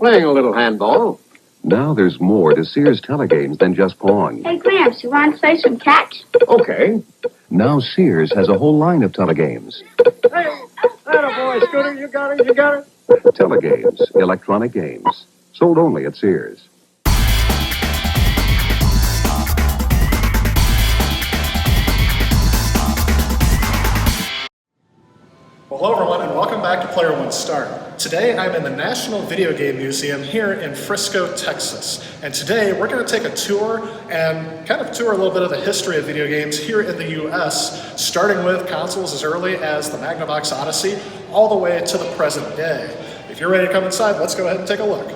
playing a little handball. Now there's more to Sears telegames than just Pong. Hey, Gramps, you want to play some catch? Okay. Now Sears has a whole line of telegames. Hey, attaboy, Scooter, you got it, you got it. Telegames, electronic games, sold only at Sears. Well, hello everyone, and welcome back to Player One Start. Today I'm in the National Videogame Museum here in Frisco, Texas. And today we're going to take a tour and kind of tour a little bit of the history of video games here in the US, starting with consoles as early as the Magnavox Odyssey, all the way to the present day. If you're ready to come inside, let's go ahead and take a look.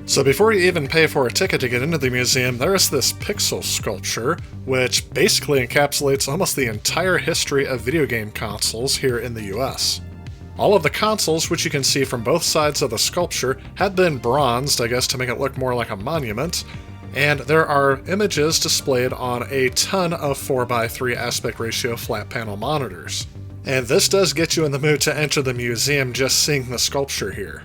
So before you even pay for a ticket to get into the museum, there is this pixel sculpture, which basically encapsulates almost the entire history of video game consoles here in the US. All of the consoles, which you can see from both sides of the sculpture, had been bronzed, I guess, to make it look more like a monument, and there are images displayed on a ton of 4:3 aspect ratio flat panel monitors. And this does get you in the mood to enter the museum just seeing the sculpture here.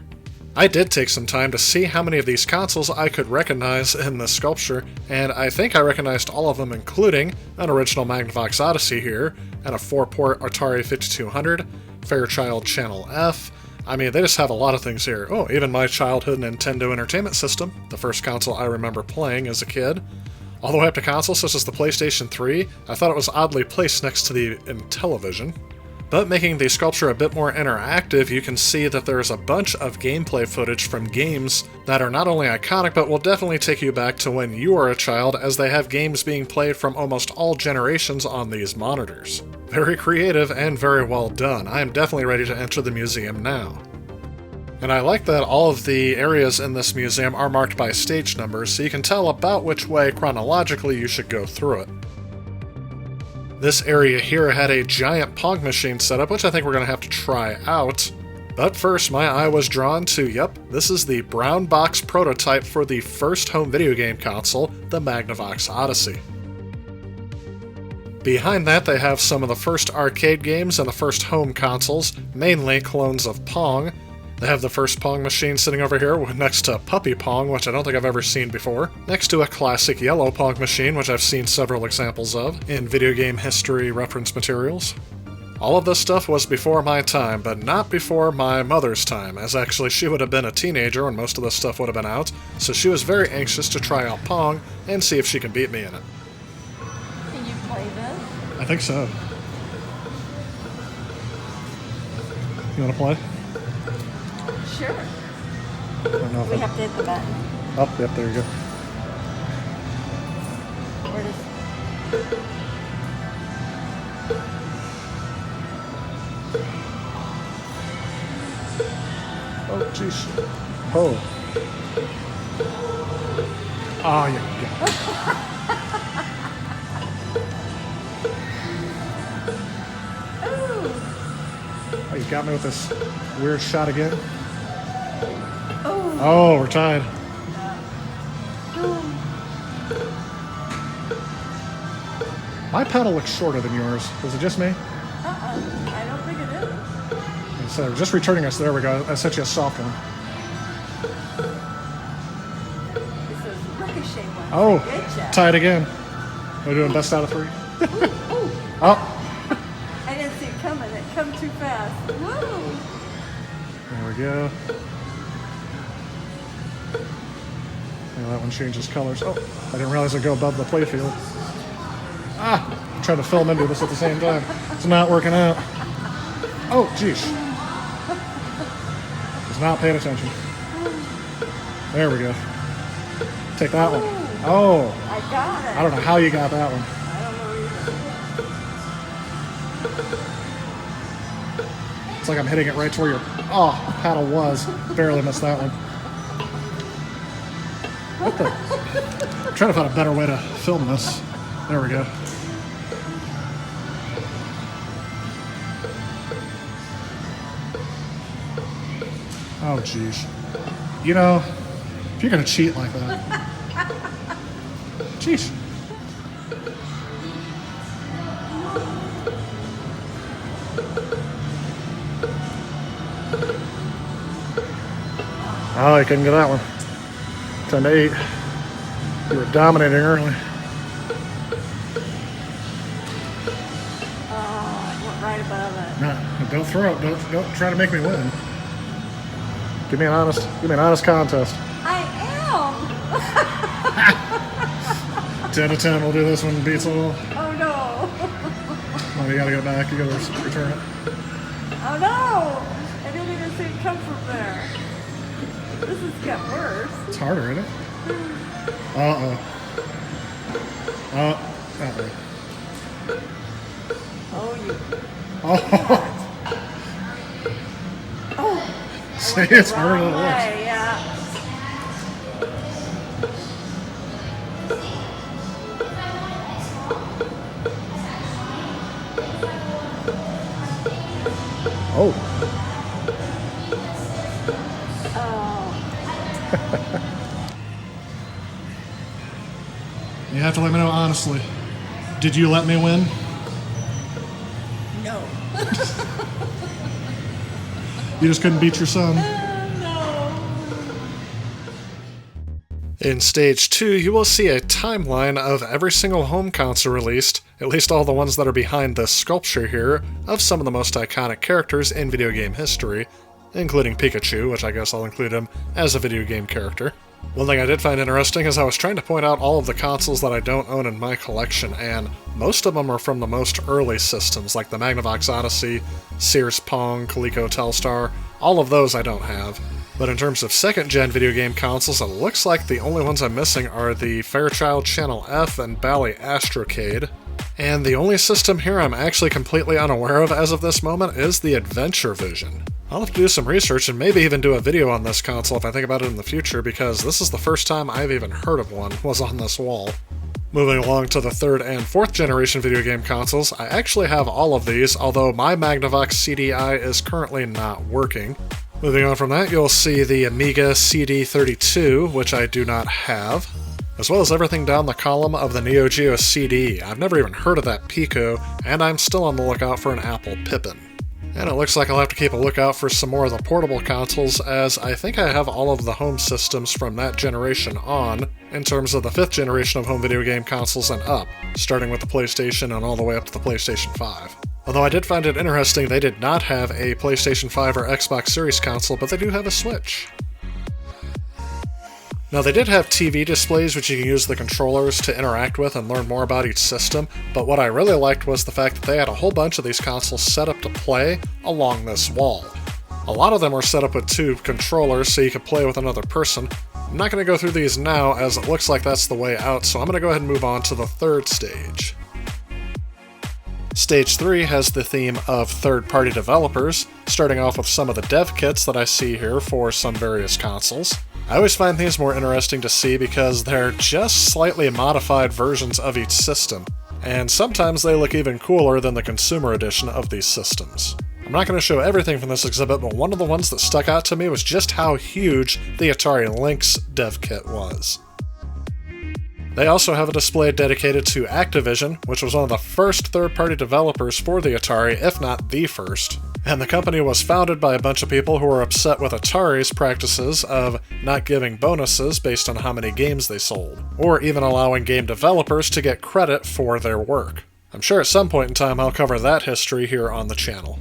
I did take some time to see how many of these consoles I could recognize in the sculpture, and I think I recognized all of them, including an original Magnavox Odyssey here, and a 4-port Atari 5200, Fairchild Channel F. I mean, they just have a lot of things here. Oh, even my childhood Nintendo Entertainment System, the first console I remember playing as a kid. All the way up to consoles such as the PlayStation 3. I thought it was oddly placed next to the Intellivision. But making the sculpture a bit more interactive, you can see that there's a bunch of gameplay footage from games that are not only iconic, but will definitely take you back to when you were a child, as they have games being played from almost all generations on these monitors. Very creative and very well done. I am definitely ready to enter the museum now. And I like that all of the areas in this museum are marked by stage numbers, so you can tell about which way chronologically you should go through it. This area here had a giant Pong machine setup, which I think we're going to have to try out. But first, my eye was drawn to, yep, this is the brown box prototype for the first home video game console, the Magnavox Odyssey. Behind that, they have some of the first arcade games and the first home consoles, mainly clones of Pong. They have the first Pong machine sitting over here next to Puppy Pong, which I don't think I've ever seen before, next to a classic yellow Pong machine, which I've seen several examples of in video game history reference materials. All of this stuff was before my time, but not before my mother's time, as actually she would have been a teenager when most of this stuff would have been out, so she was very anxious to try out Pong and see if she can beat me in it. Can you play this? I think so. You want to play? Sure. I don't know if We have to hit the button. Oh, yep, there you go. Where does... Oh, jeez. Oh. Oh, yeah. Oh, you got me with this weird shot again? Oh, we're tied. My paddle looks shorter than yours. Is it just me? I don't think it is. So just returning us. There we go. I sent you a soft one. This is ricochet one. Oh, Good job. tied again. We're doing best out of 3. Ooh. Oh, I didn't see it coming. It come too fast. Woo! there we go. that one changes colors. Oh, I didn't realize I'd go above the playfield. I'm trying to film into this at the same time. It's not working out. Oh, geez. Just not paying attention. There we go. Take that one. Oh. I got it. I don't know how you got that one. I don't know either. It's like I'm hitting it right to where your paddle was. Barely missed that one. What the? I'm trying to find a better way to film this. There we go. Oh, geez. You know, if you're going to cheat like that. Jeez. Oh, I couldn't get that one. 10-8. You were dominating early. Oh, I went right above it. No, don't throw it. Don't try to make me win. Give me an honest contest. I am. 10 to 10. We'll do this one. Beats all. Oh no. Oh, you gotta go back. You gotta return it. Oh no. I didn't even see it come from there. This has got worse. It's harder, isn't it? Uh-oh. Uh-oh. Oh, you. Oh. Oh. See, it's harder than it looks. Way, yeah. Oh. Oh. You have to let me know honestly. Did you let me win? No. You just couldn't beat your son? No. In Stage 2, you will see a timeline of every single home console released, at least all the ones that are behind this sculpture here, of some of the most iconic characters in video game history, including Pikachu, which I guess I'll include him as a video game character. One thing I did find interesting is I was trying to point out all of the consoles that I don't own in my collection, and most of them are from the most early systems, like the Magnavox Odyssey, Sears Pong, Coleco Telstar. All of those I don't have. But in terms of second-gen video game consoles, it looks like the only ones I'm missing are the Fairchild Channel F and Bally Astrocade. And the only system here I'm actually completely unaware of as of this moment is the Adventure Vision. I'll have to do some research and maybe even do a video on this console if I think about it in the future, because this is the first time I've even heard of one was on this wall. Moving along to the third and fourth generation video game consoles, I actually have all of these, although my Magnavox CDI is currently not working. Moving on from that, you'll see the Amiga CD32, which I do not have, as well as everything down the column of the Neo Geo CD. I've never even heard of that Pico, and I'm still on the lookout for an Apple Pippin. And it looks like I'll have to keep a lookout for some more of the portable consoles, as I think I have all of the home systems from that generation on, in terms of the 5th generation of home video game consoles and up, starting with the PlayStation and all the way up to the PlayStation 5. Although I did find it interesting they did not have a PlayStation 5 or Xbox Series console, but they do have a Switch. Now, they did have TV displays which you can use the controllers to interact with and learn more about each system, but what I really liked was the fact that they had a whole bunch of these consoles set up to play along this wall. A lot of them were set up with 2 controllers so you could play with another person. I'm not going to go through these now as it looks like that's the way out, so I'm going to go ahead and move on to the third stage. Stage 3 has the theme of third-party developers, starting off with some of the dev kits that I see here for some various consoles. I always find these more interesting to see because they're just slightly modified versions of each system, and sometimes they look even cooler than the consumer edition of these systems. I'm not going to show everything from this exhibit, but one of the ones that stuck out to me was just how huge the Atari Lynx dev kit was. They also have a display dedicated to Activision, which was one of the first third-party developers for the Atari, if not the first. And the company was founded by a bunch of people who were upset with Atari's practices of not giving bonuses based on how many games they sold, or even allowing game developers to get credit for their work. I'm sure at some point in time I'll cover that history here on the channel.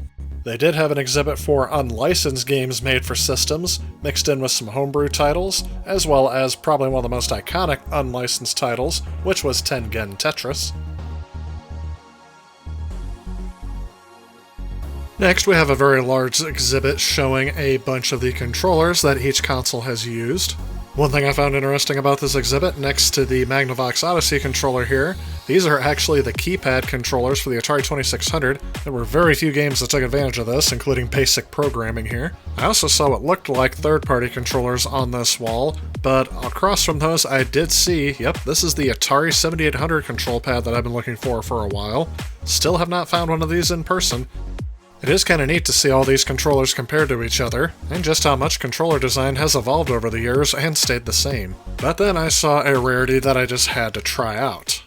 They did have an exhibit for unlicensed games made for systems, mixed in with some homebrew titles, as well as probably one of the most iconic unlicensed titles, which was Tengen Tetris. Next, we have a very large exhibit showing a bunch of the controllers that each console has used. One thing I found interesting about this exhibit, next to the Magnavox Odyssey controller here, these are actually the keypad controllers for the Atari 2600. There were very few games that took advantage of this, including basic programming here. I also saw what looked like third-party controllers on this wall, but across from those I did see, yep, this is the Atari 7800 control pad that I've been looking for a while. Still have not found one of these in person. It is kind of neat to see all these controllers compared to each other, and just how much controller design has evolved over the years and stayed the same. But then I saw a rarity that I just had to try out.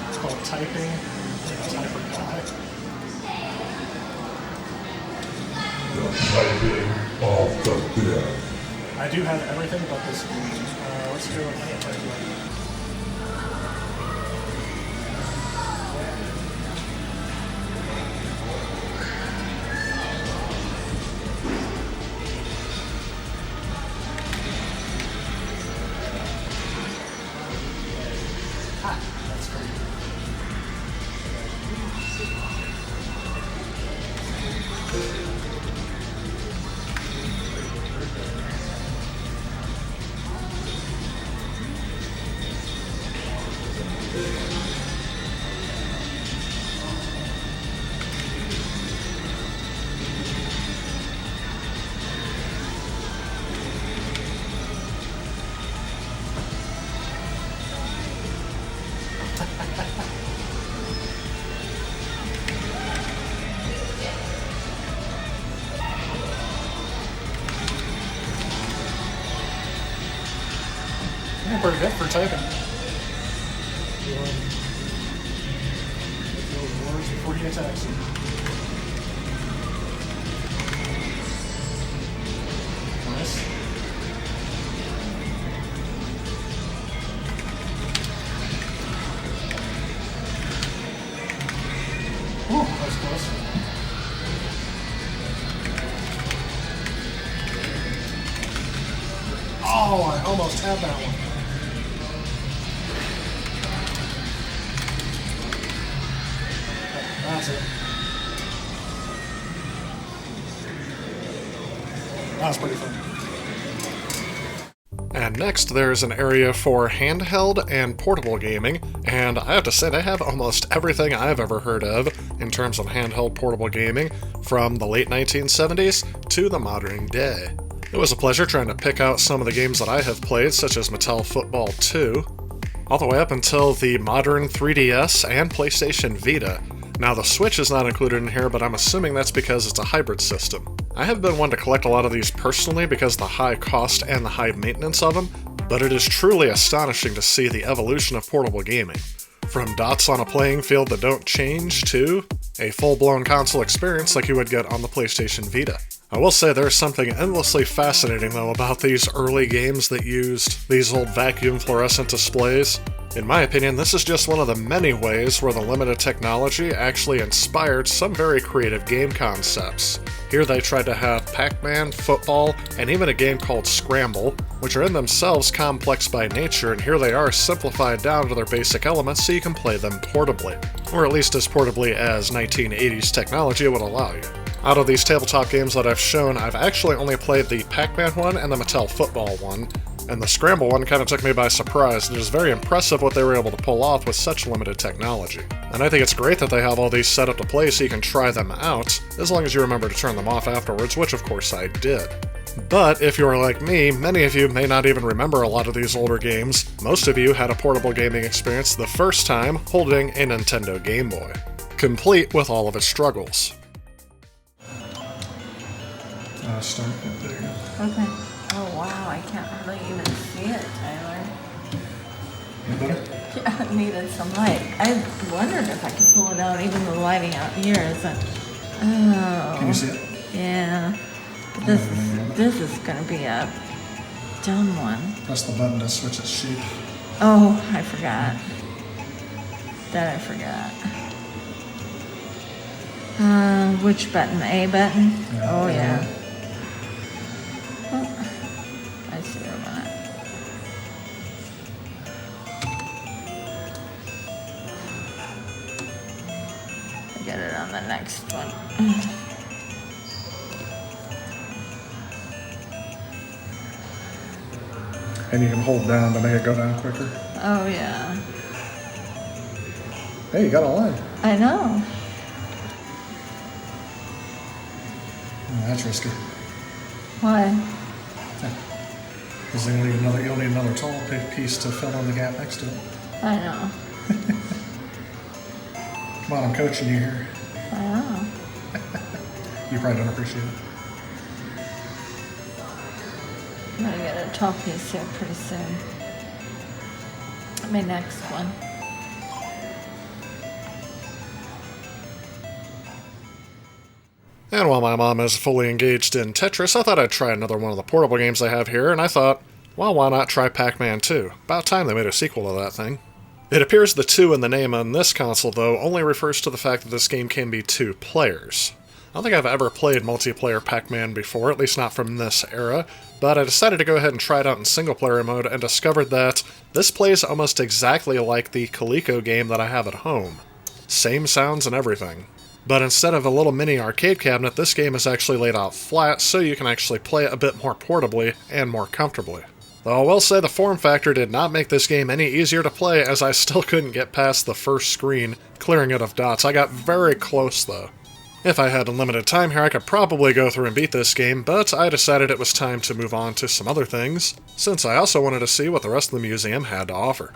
It's called Typing Typer Guy. The typing of the dead. I do have everything but this green. Let's go with that. Yeah, pretty good for typing. Those words before he attacks you. Nice. Ooh, that was close. Oh, I almost had that one. That's it. That was pretty fun. And next, there's an area for handheld and portable gaming, and I have to say they have almost everything I've ever heard of in terms of handheld portable gaming, from the late 1970s to the modern day. It was a pleasure trying to pick out some of the games that I have played, such as Mattel Football 2, all the way up until the modern 3DS and PlayStation Vita. Now, the Switch is not included in here, but I'm assuming that's because it's a hybrid system. I have been one to collect a lot of these personally because of the high cost and the high maintenance of them, but it is truly astonishing to see the evolution of portable gaming. From dots on a playing field that don't change to a full-blown console experience like you would get on the PlayStation Vita. I will say there's something endlessly fascinating, though, about these early games that used these old vacuum fluorescent displays. In my opinion, this is just one of the many ways where the limited technology actually inspired some very creative game concepts. Here they tried to have Pac-Man, football, and even a game called Scramble, which are in themselves complex by nature, and here they are simplified down to their basic elements so you can play them portably. Or at least as portably as 1980s technology would allow you. Out of these tabletop games that I've shown, I've actually only played the Pac-Man one and the Mattel Football one, and the Scramble one kind of took me by surprise. It is very impressive what they were able to pull off with such limited technology. And I think it's great that they have all these set up to play so you can try them out, as long as you remember to turn them off afterwards, which of course I did. But if you're like me, many of you may not even remember a lot of these older games. Most of you had a portable gaming experience the first time holding a Nintendo Game Boy, complete with all of its struggles. Start it there. Okay. Oh wow, I can't really even see it, Tyler. Any better? Yeah, it needed some light. I wondered if I could pull it out, even the lighting out here isn't. Oh. Can you see it? Yeah. But this is gonna be a dumb one. Press the button to switch its shape. Oh, I forgot. That I forgot. Which button? The A button? Yeah. Oh, yeah. Oh, I see where I'm at. Get it on the next one. And you can hold down to make it go down quicker. Oh, yeah. Hey, you got a line. I know. Oh, that's risky. Why? Because you'll need another tall piece to fill in the gap next to it. I know. Come on, I'm coaching you here. I know. You probably don't appreciate it. I'm gonna get a tall piece here pretty soon. My next one. And while my mom is fully engaged in Tetris, I thought I'd try another one of the portable games I have here, and I thought, well, why not try Pac-Man 2? About time they made a sequel to that thing. It appears the 2 in the name on this console, though, only refers to the fact that this game can be 2 players. I don't think I've ever played multiplayer Pac-Man before, at least not from this era, but I decided to go ahead and try it out in single-player mode and discovered that this plays almost exactly like the Coleco game that I have at home. Same sounds and everything. But instead of a little mini arcade cabinet, this game is actually laid out flat, so you can actually play it a bit more portably and more comfortably. Though I will say the form factor did not make this game any easier to play, as I still couldn't get past the first screen, clearing it of dots. I got very close, though. If I had unlimited time here, I could probably go through and beat this game, but I decided it was time to move on to some other things, since I also wanted to see what the rest of the museum had to offer.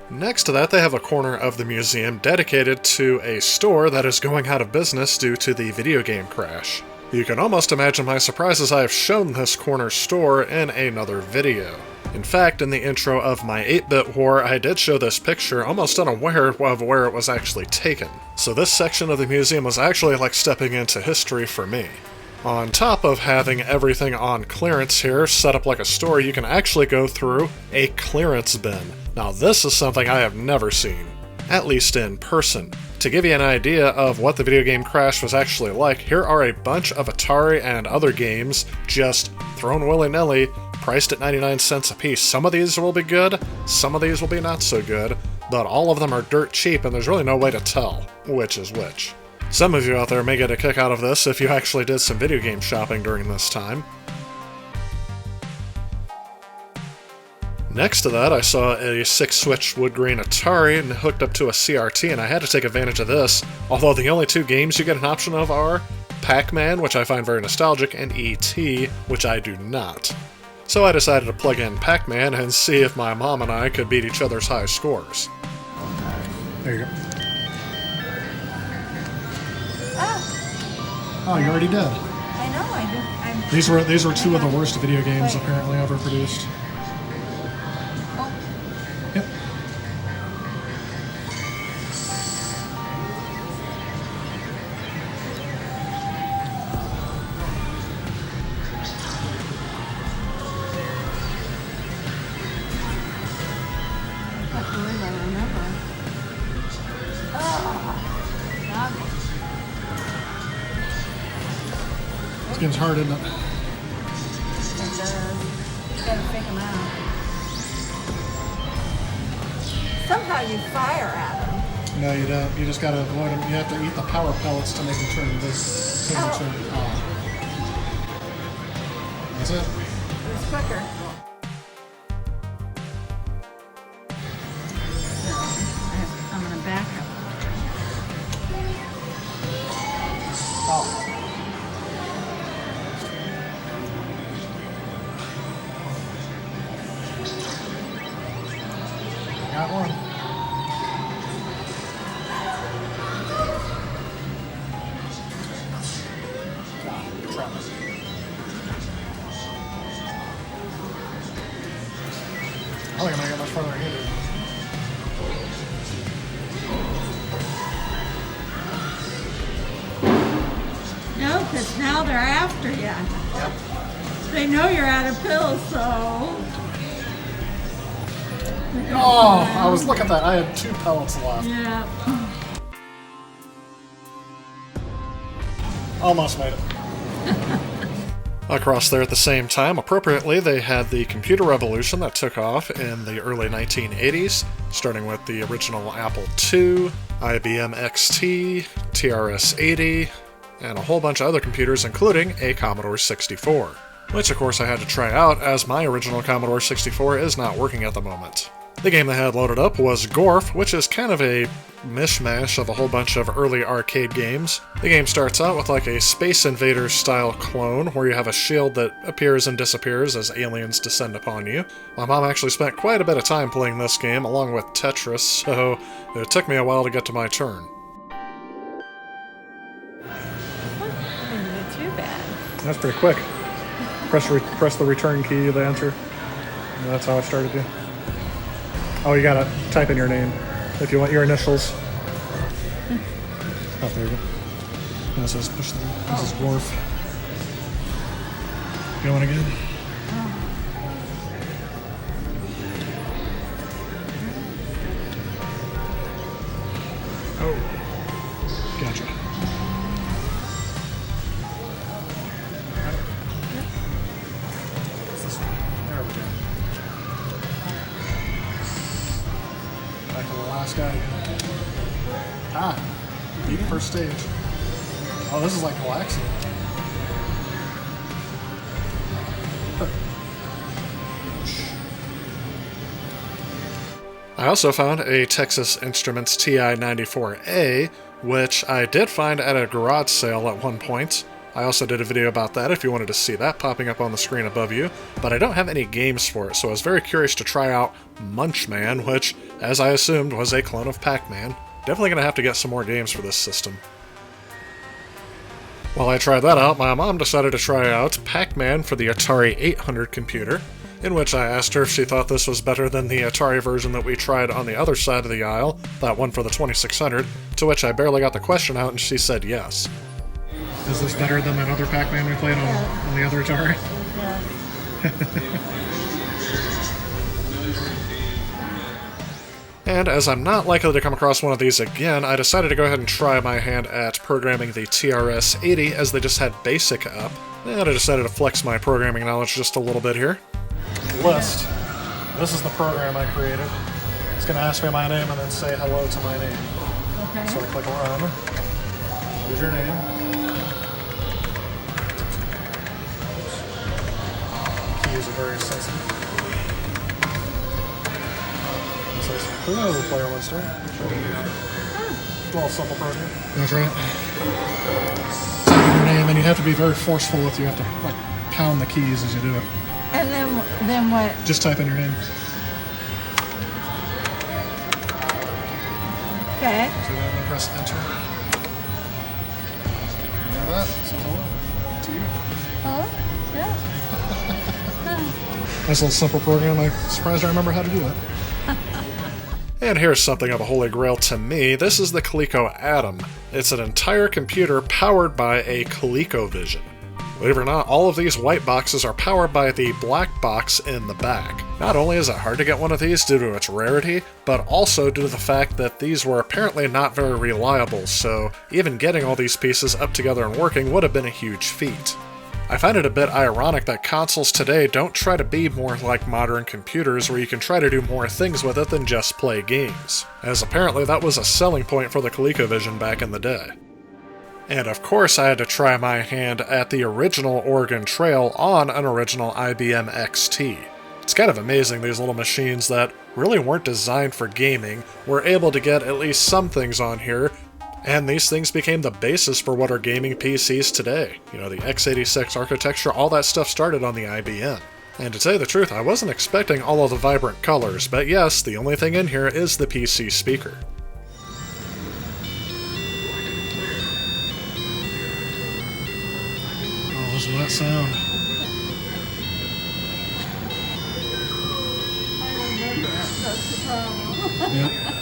Next to that, they have a corner of the museum dedicated to a store that is going out of business due to the video game crash. You can almost imagine my surprise as I have shown this corner store in another video. In fact, in the intro of my 8-bit war, I did show this picture almost unaware of where it was actually taken. So this section of the museum was actually like stepping into history for me. On top of having everything on clearance here, set up like a store, you can actually go through a clearance bin. Now this is something I have never seen, at least in person. To give you an idea of what the video game crash was actually like, here are a bunch of Atari and other games just thrown willy-nilly, priced at 99 cents a piece. Some of these will be good, some of these will be not so good, but all of them are dirt cheap and there's really no way to tell which is which. Some of you out there may get a kick out of this if you actually did some video game shopping during this time. Next to that, I saw a 6-switch wood grain Atari and hooked up to a CRT, and I had to take advantage of this, although the only 2 games you get an option of are Pac-Man, which I find very nostalgic, and E.T., which I do not. So I decided to plug in Pac-Man and see if my mom and I could beat each other's high scores. There you go. Oh, you already did. I know, I do. These were 2 of the worst video games apparently ever produced. Yep. I believe I remember. This game's hard, isn't it? It does. You gotta pick them out. Somehow you fire at them. No, you don't. You just gotta avoid them. You have to eat the power pellets to make them turn this. That's it. It was quicker. I'm gonna back up. Oh. Got one. I think I'm gonna get much further ahead. No, because now they're after you. Yep. They know you're out of pills, so. Oh, I was looking at that. I had 2 pellets left. Yeah. Almost made it. Across there at the same time, appropriately, they had the computer revolution that took off in the early 1980s, starting with the original Apple II, IBM XT, TRS-80, and a whole bunch of other computers, including a Commodore 64. Which, of course, I had to try out, as my original Commodore 64 is not working at the moment. The game they had loaded up was Gorf, which is kind of a mishmash of a whole bunch of early arcade games. The game starts out with like a Space Invaders style clone, where you have a shield that appears and disappears as aliens descend upon you. My mom actually spent quite a bit of time playing this game, along with Tetris, so it took me a while to get to my turn. Not too bad. That's pretty quick. Press the return key, the enter. And that's how I started you. Oh, you gotta type in your name if you want your initials. Oh, there you go. And it says push through. This is Gorf. Going again. Oh. Gotcha. What's this one? There we go. Back to the last guy again. Ah, beat first stage. Oh, this is like Galaxy. I also found a Texas Instruments TI-94A, which I did find at a garage sale at one point. I also did a video about that if you wanted to see that popping up on the screen above you, but I don't have any games for it, so I was very curious to try out Munchman, which, as I assumed, was a clone of Pac-Man. Definitely going to have to get some more games for this system. While I tried that out, my mom decided to try out Pac-Man for the Atari 800 computer, in which I asked her if she thought this was better than the Atari version that we tried on the other side of the aisle, that one for the 2600, to which I barely got the question out and she said yes. Is this better than that other Pac-Man we played on the other Atari? Yeah. And as I'm not likely to come across one of these again, I decided to go ahead and try my hand at programming the TRS-80 as they just had BASIC up. And I decided to flex my programming knowledge just a little bit here. List. This is the program I created. It's going to ask me my name and then say hello to my name. Okay. So I click run. What is your name? Keys are very sensitive. Who knows the player list, right? It's a little simple program. That's right. Type in your name, and you have to be very forceful with you. You have to like pound the keys as you do it. And then what? Just type in your name. Okay. So then press enter. Remember that? It says hello to you. Oh, yeah. Nice little simple program. I'm surprised I remember how to do that. And here's something of a holy grail to me. This is the Coleco Atom. It's an entire computer powered by a ColecoVision. Believe it or not, all of these white boxes are powered by the black box in the back. Not only is it hard to get one of these due to its rarity, but also due to the fact that these were apparently not very reliable, so even getting all these pieces up together and working would have been a huge feat. I find it a bit ironic that consoles today don't try to be more like modern computers where you can try to do more things with it than just play games, as apparently that was a selling point for the ColecoVision back in the day. And of course I had to try my hand at the original Oregon Trail on an original IBM XT. It's kind of amazing these little machines that really weren't designed for gaming were able to get at least some things on here, and these things became the basis for what are gaming PCs today. You know, the x86 architecture, all that stuff started on the IBM. And to tell you the truth, I wasn't expecting all of the vibrant colors, but yes, the only thing in here is the PC speaker. Oh, listen to that sound. I remember it. That's the problem. Yeah.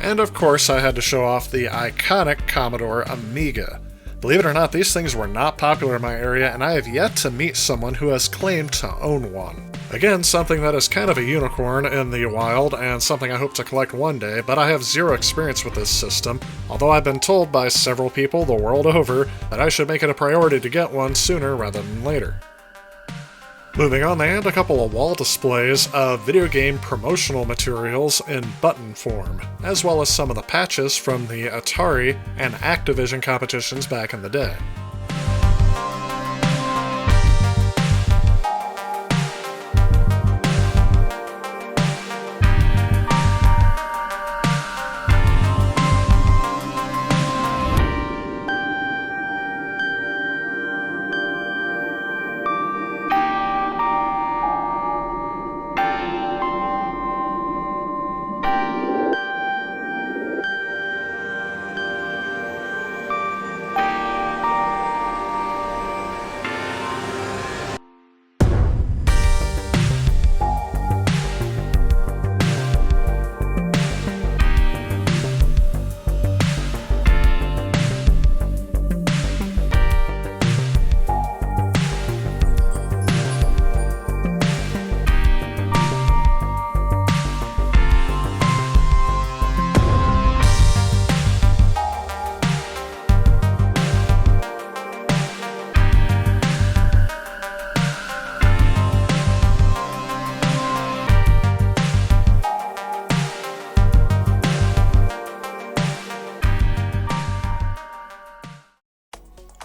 And of course, I had to show off the iconic Commodore Amiga. Believe it or not, these things were not popular in my area, and I have yet to meet someone who has claimed to own one. Again, something that is kind of a unicorn in the wild, and something I hope to collect one day, but I have zero experience with this system, although I've been told by several people the world over that I should make it a priority to get one sooner rather than later. Moving on, they had a couple of wall displays of video game promotional materials in button form, as well as some of the patches from the Atari and Activision competitions back in the day.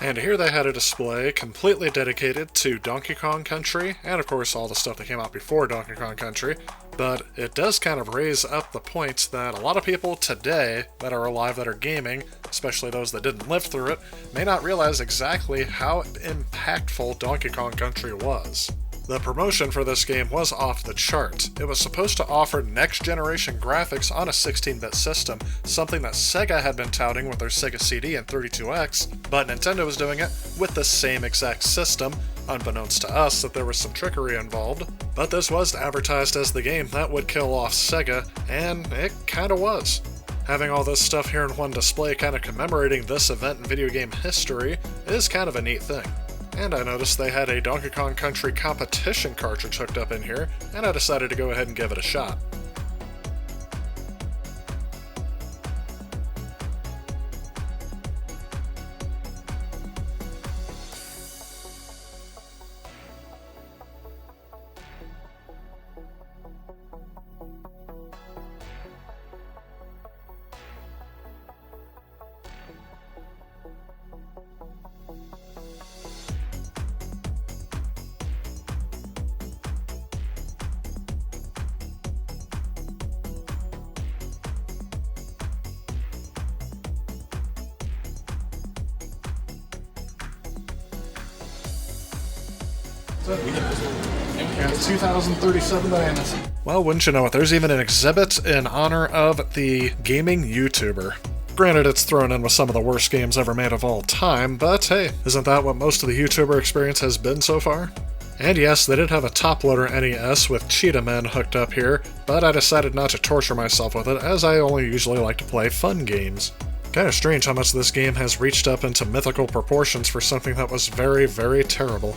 And here they had a display completely dedicated to Donkey Kong Country, and of course all the stuff that came out before Donkey Kong Country, but it does kind of raise up the point that a lot of people today that are alive that are gaming, especially those that didn't live through it, may not realize exactly how impactful Donkey Kong Country was. The promotion for this game was off the chart. It was supposed to offer next-generation graphics on a 16-bit system, something that Sega had been touting with their Sega CD and 32X, but Nintendo was doing it with the same exact system, unbeknownst to us that there was some trickery involved. But this was advertised as the game that would kill off Sega, and it kinda was. Having all this stuff here in one display kind of commemorating this event in video game history is kind of a neat thing. And I noticed they had a Donkey Kong Country competition cartridge hooked up in here, and I decided to go ahead and give it a shot. And 2,037 bananas. Well, wouldn't you know it, there's even an exhibit in honor of the gaming YouTuber. Granted, it's thrown in with some of the worst games ever made of all time, but hey, isn't that what most of the YouTuber experience has been so far? And yes, they did have a top-loader NES with Cheetah Men hooked up here, but I decided not to torture myself with it, as I only usually like to play fun games. Kinda strange how much this game has reached up into mythical proportions for something that was very, very terrible.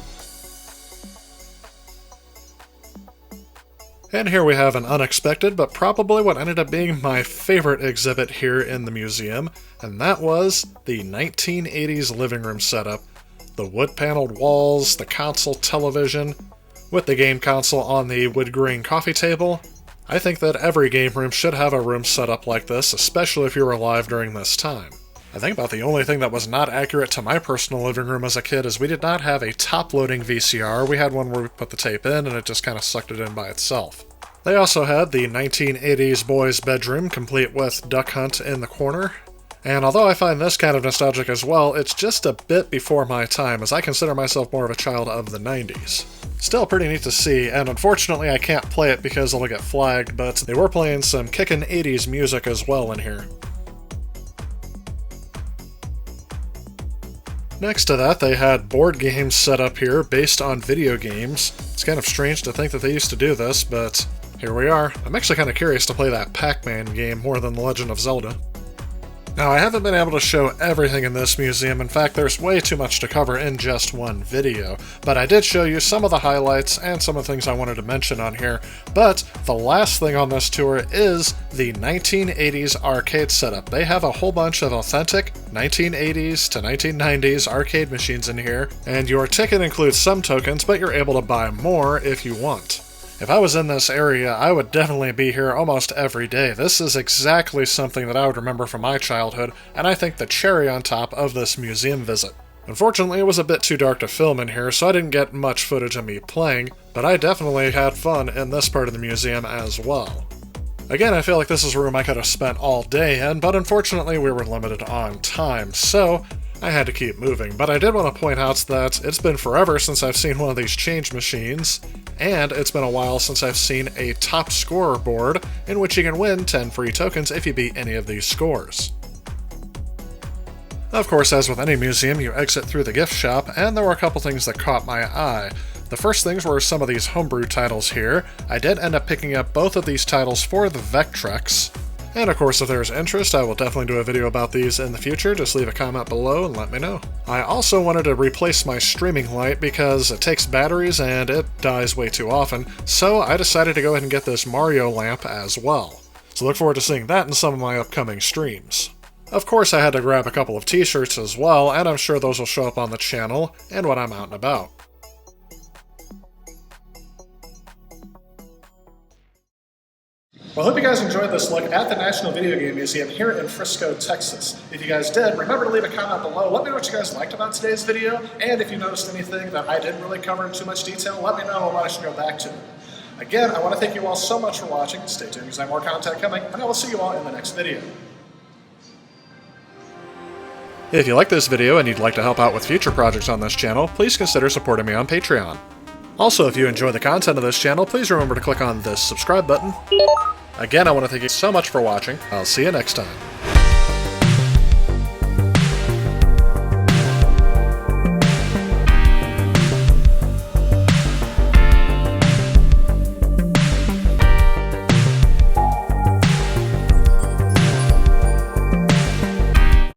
And here we have an unexpected, but probably what ended up being my favorite exhibit here in the museum, and that was the 1980s living room setup. The wood-paneled walls, the console television, with the game console on the wood-grain coffee table. I think that every game room should have a room set up like this, especially if you were alive during this time. I think about the only thing that was not accurate to my personal living room as a kid is we did not have a top-loading VCR. We had one where we put the tape in and it just kind of sucked it in by itself. They also had the 1980s boys' bedroom, complete with Duck Hunt in the corner. And although I find this kind of nostalgic as well, it's just a bit before my time, as I consider myself more of a child of the 90s. Still pretty neat to see, and unfortunately I can't play it because it'll get flagged, but they were playing some kickin' 80s music as well in here. Next to that, they had board games set up here based on video games. It's kind of strange to think that they used to do this, but here we are. I'm actually kind of curious to play that Pac-Man game more than The Legend of Zelda. Now, I haven't been able to show everything in this museum. In fact, there's way too much to cover in just one video. But I did show you some of the highlights and some of the things I wanted to mention on here. But the last thing on this tour is the 1980s arcade setup. They have a whole bunch of authentic 1980s to 1990s arcade machines in here, and your ticket includes some tokens, but you're able to buy more if you want. If I was in this area, I would definitely be here almost every day. This is exactly something that I would remember from my childhood, and I think the cherry on top of this museum visit. Unfortunately, it was a bit too dark to film in here, so I didn't get much footage of me playing, but I definitely had fun in this part of the museum as well. Again, I feel like this is a room I could have spent all day in, but unfortunately we were limited on time, so I had to keep moving. But I did want to point out that it's been forever since I've seen one of these change machines, and it's been a while since I've seen a top scorer board in which you can win 10 free tokens if you beat any of these scores. Of course, as with any museum, you exit through the gift shop, and there were a couple things that caught my eye. The first things were some of these homebrew titles here. I did end up picking up both of these titles for the Vectrex. And of course, if there's interest, I will definitely do a video about these in the future. Just leave a comment below and let me know. I also wanted to replace my streaming light because it takes batteries and it dies way too often, so I decided to go ahead and get this Mario lamp as well. So look forward to seeing that in some of my upcoming streams. Of course, I had to grab a couple of t-shirts as well, and I'm sure those will show up on the channel and when I'm out and about. Well, I hope you guys enjoyed this look at the National Videogame Museum here in Frisco, Texas. If you guys did, remember to leave a comment below. Let me know what you guys liked about today's video, and if you noticed anything that I didn't really cover in too much detail, let me know what I should go back to. Again, I want to thank you all so much for watching. Stay tuned because I have more content coming, and I will see you all in the next video. If you like this video and you'd like to help out with future projects on this channel, please consider supporting me on Patreon. Also, if you enjoy the content of this channel, please remember to click on this subscribe button. Again, I want to thank you so much for watching. I'll see you next time.